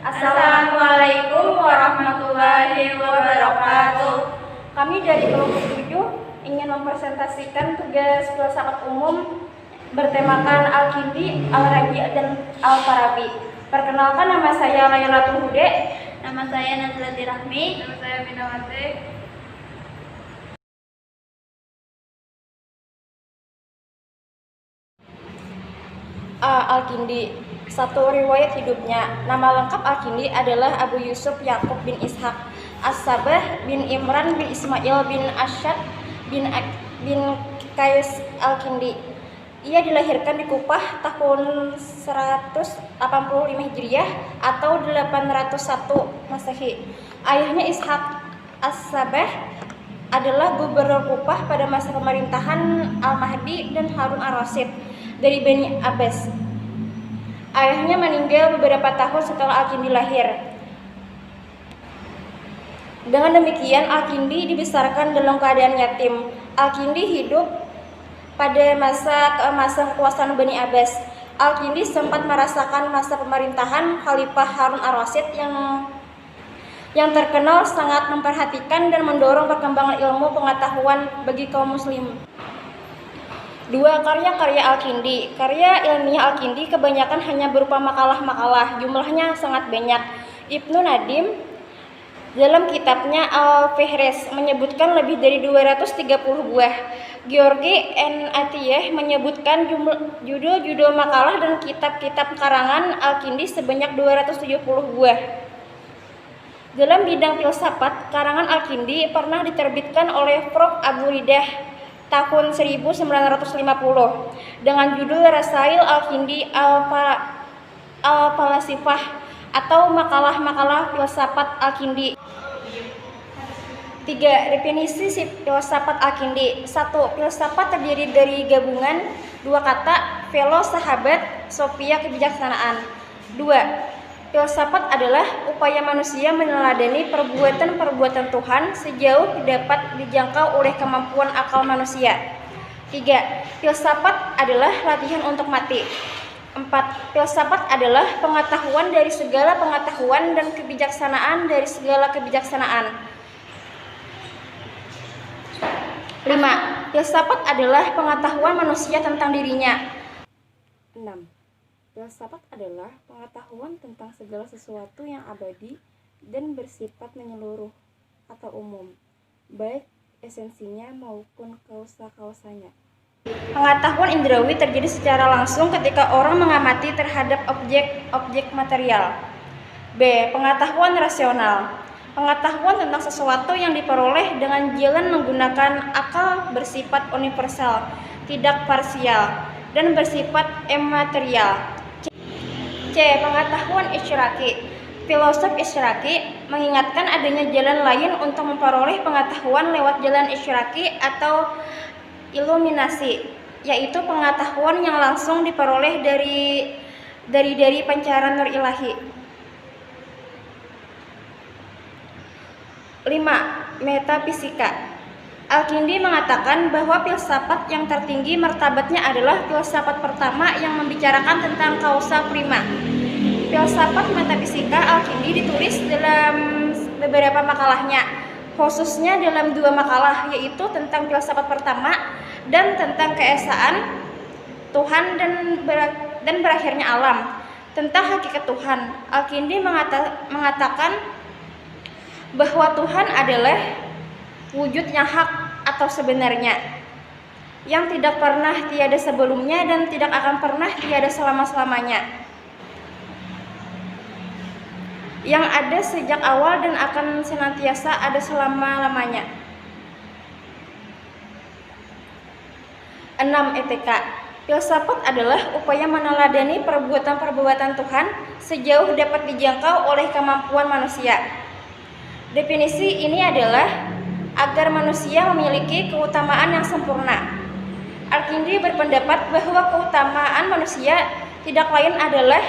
Assalamualaikum warahmatullahi wabarakatuh. Kami dari kelompok 7 ingin mempresentasikan tugas filsafat umum bertemakan Al-Kindi, Al-Rabi, dan Al-Farabi. Perkenalkan, nama saya Laylatul Hude. Nama saya Nazlati Rahmi. Nama saya Minawati. Al-Kindi. Satu riwayat hidupnya. Nama lengkap Al-Kindi adalah Abu Yusuf Yakub bin Ishaq As-Sabah bin Imran bin Ismail bin Asyad bin Qais Al-Kindi. Ia dilahirkan di Kupah tahun 185 Hijriah atau 801 Masehi. Ayahnya Ishaq As-Sabah adalah gubernur Kupah pada masa pemerintahan Al-Mahdi dan Harun Ar-Rasyid dari Bani Abbas. Ayahnya meninggal beberapa tahun setelah Al-Kindi lahir. Dengan demikian, Al-Kindi dibesarkan dalam keadaan yatim. Al-Kindi hidup pada masa keemasan kekuasaan Bani Abbas. Al-Kindi sempat merasakan masa pemerintahan Khalifah Harun Ar-Rasyid yang terkenal sangat memperhatikan dan mendorong perkembangan ilmu pengetahuan bagi kaum muslim. 2. Karya-karya Al-Kindi. Karya ilmiah Al-Kindi kebanyakan hanya berupa makalah-makalah, jumlahnya sangat banyak. Ibnu Nadim dalam kitabnya Al-Fihris menyebutkan lebih dari 230 buah. Georgi N. Atiyah menyebutkan judul-judul makalah dan kitab-kitab karangan Al-Kindi sebanyak 270 buah. Dalam bidang filsafat, karangan Al-Kindi pernah diterbitkan oleh Prof. Abu Ridah tahun 1950 dengan judul Rasail Al-Kindi Al-Falasifah atau makalah-makalah filsafat Al-Kindi. 3. Definisi filsafat Al-Kindi. 1. Filsafat terdiri dari gabungan 2 kata, philo sahabat, sophia kebijaksanaan. 2. Filsafat adalah upaya manusia meneladani perbuatan-perbuatan Tuhan sejauh dapat dijangkau oleh kemampuan akal manusia. 3. Filsafat adalah latihan untuk mati. 4. Filsafat adalah pengetahuan dari segala pengetahuan dan kebijaksanaan dari segala kebijaksanaan. 5. Filsafat adalah pengetahuan manusia tentang dirinya. 6. Filsafat adalah pengetahuan tentang segala sesuatu yang abadi dan bersifat menyeluruh atau umum, baik esensinya maupun kausa-kausanya. Pengetahuan indrawi terjadi secara langsung ketika orang mengamati terhadap objek-objek material. B. Pengetahuan rasional. Pengetahuan tentang sesuatu yang diperoleh dengan jalan menggunakan akal bersifat universal, tidak parsial, dan bersifat imaterial. C. Pengetahuan isyraki. Filosof isyraki mengingatkan adanya jalan lain untuk memperoleh pengetahuan lewat jalan isyraki atau iluminasi, yaitu pengetahuan yang langsung diperoleh dari pancaran nur ilahi. 5. Metafisika. Al-Kindi mengatakan bahwa filsafat yang tertinggi martabatnya adalah filsafat pertama yang membicarakan tentang kausa prima. Filsafat metafisika Al-Kindi ditulis dalam beberapa makalahnya, khususnya dalam 2 makalah, yaitu tentang filsafat pertama dan tentang keesaan Tuhan dan berakhirnya alam. Tentang hakikat Tuhan, Al-Kindi mengatakan bahwa Tuhan adalah wujud yang hak atau sebenarnya, yang tidak pernah tiada sebelumnya dan tidak akan pernah tiada selama-selamanya, yang ada sejak awal dan akan senantiasa ada selama-lamanya. 6. Etika. Filsafat adalah upaya meneladani perbuatan-perbuatan Tuhan sejauh dapat dijangkau oleh kemampuan manusia. Definisi ini adalah agar manusia memiliki keutamaan yang sempurna. Al-Kindi berpendapat bahwa keutamaan manusia tidak lain adalah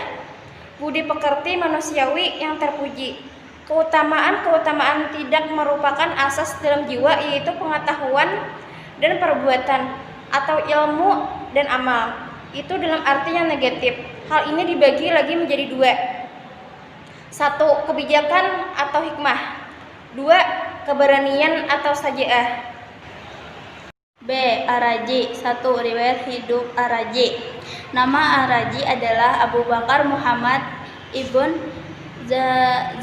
budi pekerti manusiawi yang terpuji. Keutamaan-keutamaan tidak merupakan asas dalam jiwa, yaitu pengetahuan dan perbuatan atau ilmu dan amal. Itu dalam arti yang negatif. Hal ini dibagi lagi menjadi 2. 1. Kebijakan atau hikmah. 2. Keberanian atau sajaah. B. Ar-Razi. 1. Riwayat hidup Ar-Razi. Nama Ar-Razi adalah Abu Bakar Muhammad ibn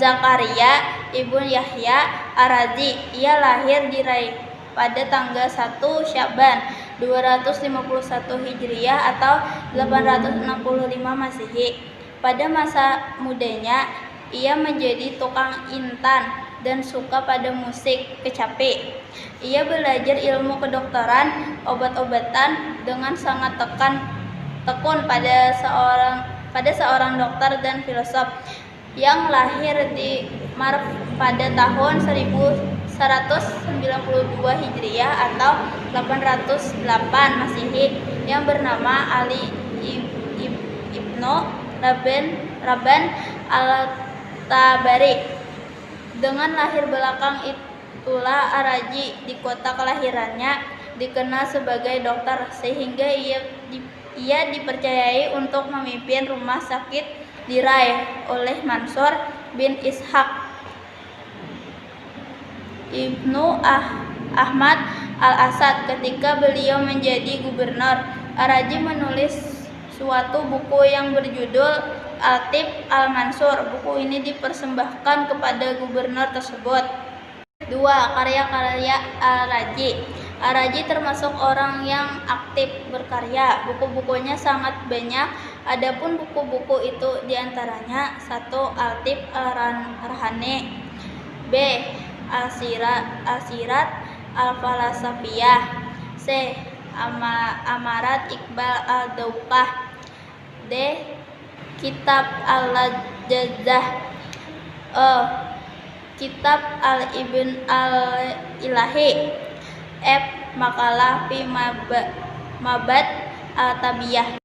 Zakaria ibn Yahya Ar-Razi. Ia lahir di Rai pada tanggal 1 Syaban 251 Hijriah atau 865 Masehi. Pada masa mudanya, ia menjadi tukang intan dan suka pada musik kecapi. Ia belajar ilmu kedokteran, obat-obatan dengan sangat tekun pada seorang dokter dan filosof yang lahir di Marv pada tahun 1192 Hijriah atau 808 Masehi yang bernama Ali Ibnu Rabban al-Tabari. Dengan lahir belakang itulah Ar-Razi di kota kelahirannya dikenal sebagai dokter, sehingga ia dipercayai untuk memimpin rumah sakit di Rai oleh Mansur bin Ishaq Ibnu Ahmad al-Asad ketika beliau menjadi gubernur. Ar-Razi menulis suatu buku yang berjudul Al-Tib Al-Mansur. Buku ini dipersembahkan kepada gubernur tersebut. 2. Karya-karya Ar-Razi. Ar-Razi termasuk orang yang aktif berkarya. Buku-bukunya sangat banyak. Adapun buku-buku itu diantaranya 1. Al-Tib Al-Rahani. B. Al-Sirat Al-Falasafiyah. C. Amarat Iqbal Al-Dawqah. D. Kitab Al-Jazah. E. Kitab Al-Ibn Al-Ilahi. F. Makalah fi Mabad Al-Tabiyah.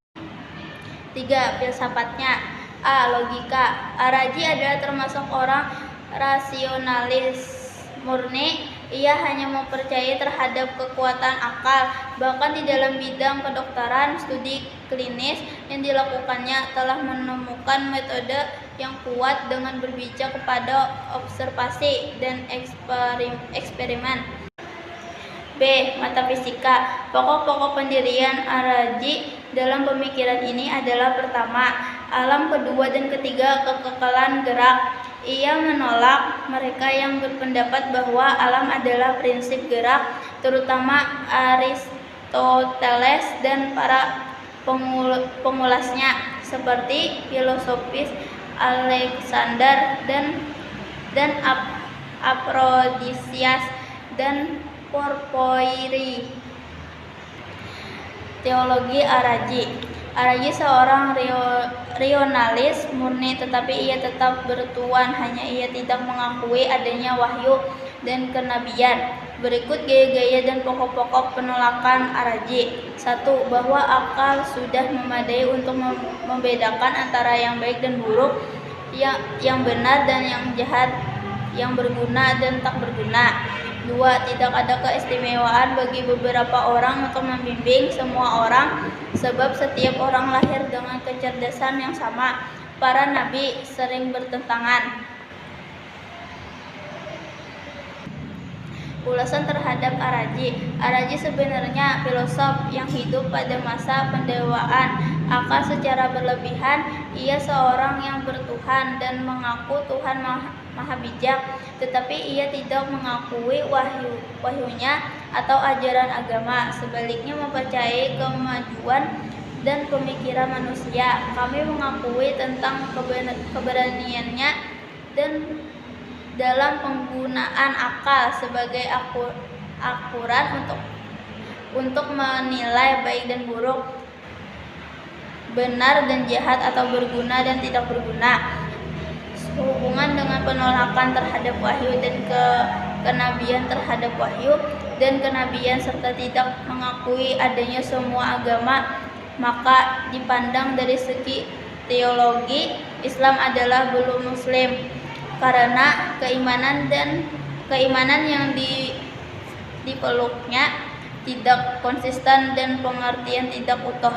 3. Filsafatnya. A. Logika. Ar-Razi adalah termasuk orang rasionalis murni. Ia hanya mempercayai terhadap kekuatan akal. Bahkan di dalam bidang kedokteran, studi klinis yang dilakukannya telah menemukan metode yang kuat dengan berpijak kepada observasi dan eksperimen. B. Metafisika. Pokok-pokok pendirian Ar-Razi dalam pemikiran ini adalah: pertama, alam; kedua dan ketiga, kekekalan gerak. Ia menolak mereka yang berpendapat bahwa alam adalah prinsip gerak, terutama Aristoteles dan para pengulasnya seperti filosofis Alexander dan Aphrodisias dan Porphyry. Teologi Ar-Razi. Ar-Razi seorang rasionalis murni, tetapi ia tetap bertuan, hanya ia tidak mengakui adanya wahyu dan kenabian. Berikut gaya-gaya dan pokok-pokok penolakan Ar-Razi. 1. Bahwa akal sudah memadai untuk membedakan antara yang baik dan buruk, yang benar dan yang jahat, yang berguna dan tak berguna. 2. Tidak ada keistimewaan bagi beberapa orang untuk membimbing semua orang, sebab setiap orang lahir dengan kecerdasan yang sama. Para nabi sering bertentangan. Ulasan terhadap Ar-Razi. Ar-Razi sebenarnya filosof yang hidup pada masa pendewaan akal secara berlebihan. Ia seorang yang bertuhan dan mengaku Tuhan Maha Bijak, tetapi ia tidak mengakui wahyunya atau ajaran agama. Sebaliknya mempercayai kemajuan dan pemikiran manusia. Kami mengakui tentang keberaniannya dan dalam penggunaan akal sebagai akurat untuk menilai baik dan buruk, benar dan jahat, atau berguna dan tidak berguna. Hubungan dengan penolakan terhadap wahyu dan kenabian terhadap wahyu dan kenabian, serta tidak mengakui adanya semua agama, maka dipandang dari segi teologi, Islam adalah belum Muslim, karena keimanan yang dipeluknya tidak konsisten dan pengertian tidak utuh.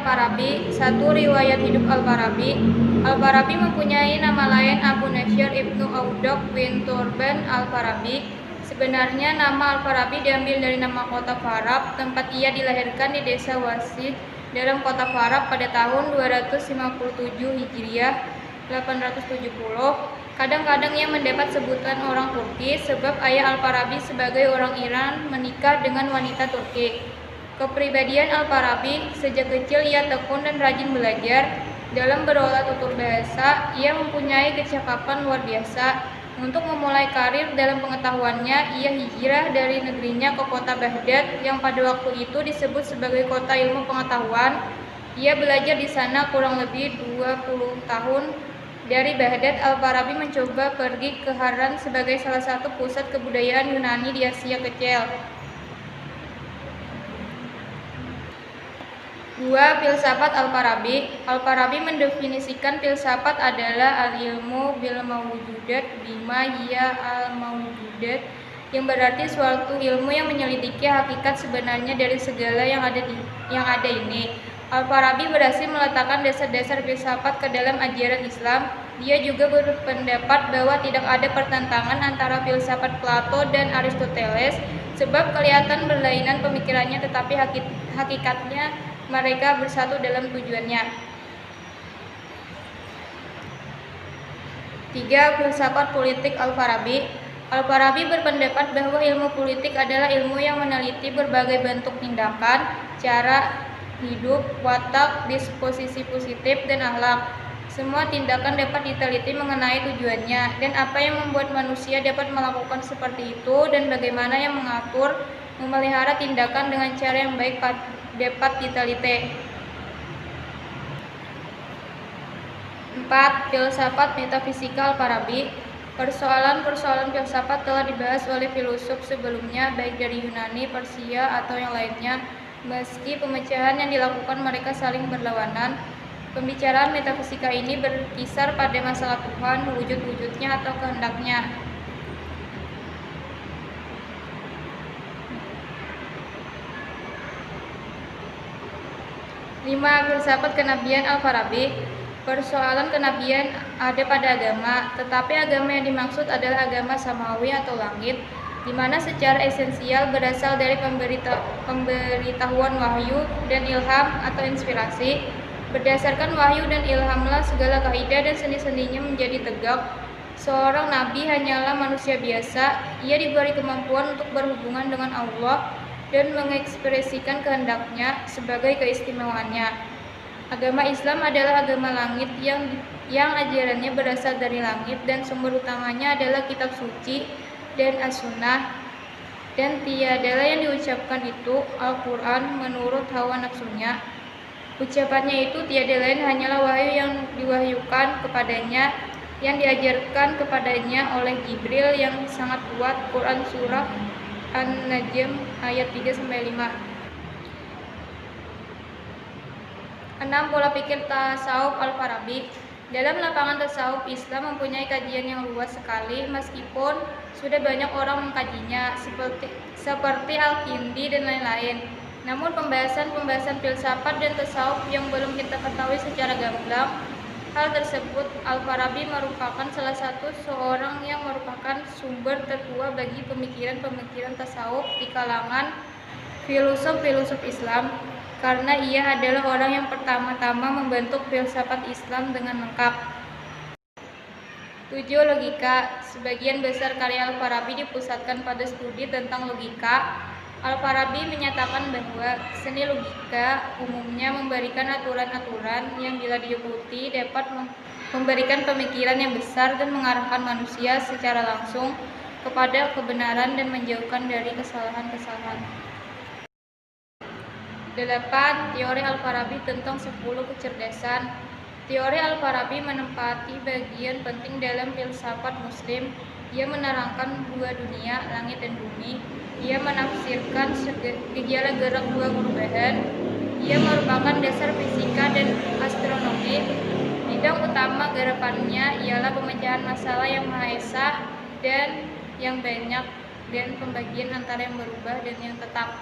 Al-Farabi. 1. Riwayat hidup Al-Farabi. Al-Farabi mempunyai nama lain Abu Nasr Ibnu Audok bin Turban Al-Farabi. Sebenarnya nama Al-Farabi diambil dari nama kota Farab, tempat ia dilahirkan di desa Wasid dalam kota Farab pada tahun 257 Hijriah 870. Kadang-kadang ia mendapat sebutan orang Turki sebab ayah Al-Farabi sebagai orang Iran menikah dengan wanita Turki. Kepribadian Al-Farabi, sejak kecil ia tekun dan rajin belajar. Dalam berolah tutur bahasa, ia mempunyai kecakapan luar biasa. Untuk memulai karir dalam pengetahuannya, ia hijrah dari negerinya ke kota Baghdad yang pada waktu itu disebut sebagai kota ilmu pengetahuan. Ia belajar di sana kurang lebih 20 tahun. Dari Baghdad, Al-Farabi mencoba pergi ke Harran sebagai salah satu pusat kebudayaan Yunani di Asia Kecil. 2. Filsafat Al-Farabi. Al-Farabi mendefinisikan filsafat adalah al-ilmu bil mawjudat bima hiya al-mawjudat, yang berarti suatu ilmu yang menyelidiki hakikat sebenarnya dari segala yang ada ini. Al-Farabi berhasil meletakkan dasar-dasar filsafat ke dalam ajaran Islam. Dia juga berpendapat bahwa tidak ada pertentangan antara filsafat Plato dan Aristoteles, sebab kelihatan berlainan pemikirannya tetapi hakikatnya mereka bersatu dalam tujuannya. 3. Filsafat politik Al-Farabi. Al-Farabi berpendapat bahwa ilmu politik adalah ilmu yang meneliti berbagai bentuk tindakan, cara hidup, watak, disposisi positif, dan akhlak. Semua tindakan dapat diteliti mengenai tujuannya dan apa yang membuat manusia dapat melakukan seperti itu dan bagaimana yang mengatur, memelihara tindakan dengan cara yang baik dapat diteliti. 4. Filsafat metafisika Al-Farabi. Persoalan-persoalan filsafat telah dibahas oleh filosof sebelumnya baik dari Yunani, Persia, atau yang lainnya. Meski pemecahan yang dilakukan mereka saling berlawanan, pembicaraan metafisika ini berkisar pada masalah Tuhan, wujud-wujudnya atau kehendaknya. 5. Filsafat kenabian Al-Farabi. Persoalan kenabian ada pada agama, tetapi agama yang dimaksud adalah agama samawi atau langit, di mana secara esensial berasal dari pemberitahuan wahyu dan ilham atau inspirasi. Berdasarkan wahyu dan ilhamlah segala kaidah dan seni-seninya menjadi tegak. Seorang nabi hanyalah manusia biasa, ia diberi kemampuan untuk berhubungan dengan Allah dan mengekspresikan kehendaknya sebagai keistimewaannya. Agama Islam adalah agama langit yang ajarannya berasal dari langit dan sumber utamanya adalah kitab suci dan as-sunnah, dan tiadalah yang diucapkan itu Al-Quran menurut hawa nafsunya. Ucapannya itu tiada lain hanyalah wahyu yang diwahyukan kepadanya, yang diajarkan kepadanya oleh Jibril yang sangat kuat. Quran Surah An-Najm ayat 3-5. 6. Pola pikir tasawuf Al-Farabi. Dalam lapangan tasawuf, Islam mempunyai kajian yang luas sekali, meskipun sudah banyak orang mengkajinya, seperti Al-Kindi dan lain-lain. Namun pembahasan filsafat dan tasawuf yang belum kita ketahui secara gamblang. Hal tersebut, Al-Farabi merupakan salah satu seorang yang merupakan sumber tertua bagi pemikiran-pemikiran tasawuf di kalangan filosof-filosof Islam, karena ia adalah orang yang pertama-tama membentuk filsafat Islam dengan lengkap. 7. Logika. Sebagian besar karya Al-Farabi dipusatkan pada studi tentang logika. Al-Farabi menyatakan bahwa seni logika umumnya memberikan aturan-aturan yang bila diikuti dapat memberikan pemikiran yang besar dan mengarahkan manusia secara langsung kepada kebenaran dan menjauhkan dari kesalahan-kesalahan. 8. Teori Al-Farabi tentang 10 kecerdasan. Teori Al-Farabi menempati bagian penting dalam filsafat Muslim. Ia menerangkan dua dunia, langit dan bumi. Ia menafsirkan gejala gerak dua perubahan. Ia merupakan dasar fisika dan astronomi. Bidang utama garapannya ialah pemecahan masalah yang Maha Esa dan yang banyak, dan pembagian antara yang berubah dan yang tetap.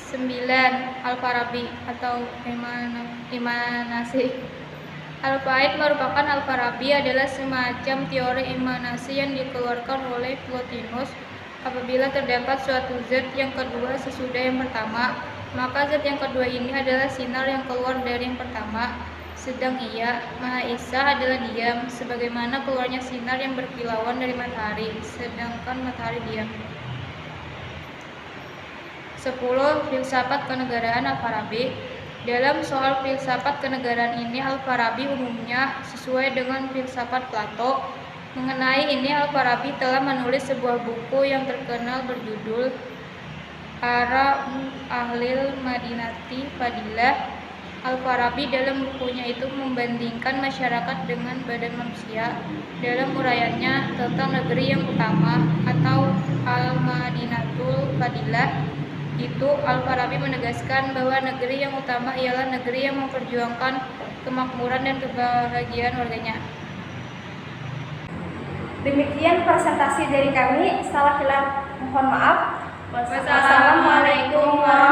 9. Al-Farabi atau emanasi. Al-Faid merupakan Al-Farabi adalah semacam teori emanasi yang dikeluarkan oleh Plotinus. Apabila terdapat suatu zat yang kedua sesudah yang pertama, maka zat yang kedua ini adalah sinar yang keluar dari yang pertama. Sedang ia, Maha Esa, adalah diam, sebagaimana keluarnya sinar yang berkilauan dari matahari, sedangkan matahari diam. 10. Filsafat kenegaraan Al-Farabi. Dalam soal filsafat kenegaraan ini, Al-Farabi umumnya sesuai dengan filsafat Plato. Mengenai ini, Al-Farabi telah menulis sebuah buku yang terkenal berjudul Ara Ahlil Madinati Fadilah. Al-Farabi dalam bukunya itu membandingkan masyarakat dengan badan manusia. Dalam uraiannya tentang negeri yang utama atau Al-Madinatul Fadilah, itu Al-Farabi menegaskan bahwa negeri yang utama ialah negeri yang memperjuangkan kemakmuran dan kebahagiaan warganya. Demikian presentasi dari kami. Salah hilaf mohon maaf. Wassalamualaikum warahmatullahi wabarakatuh.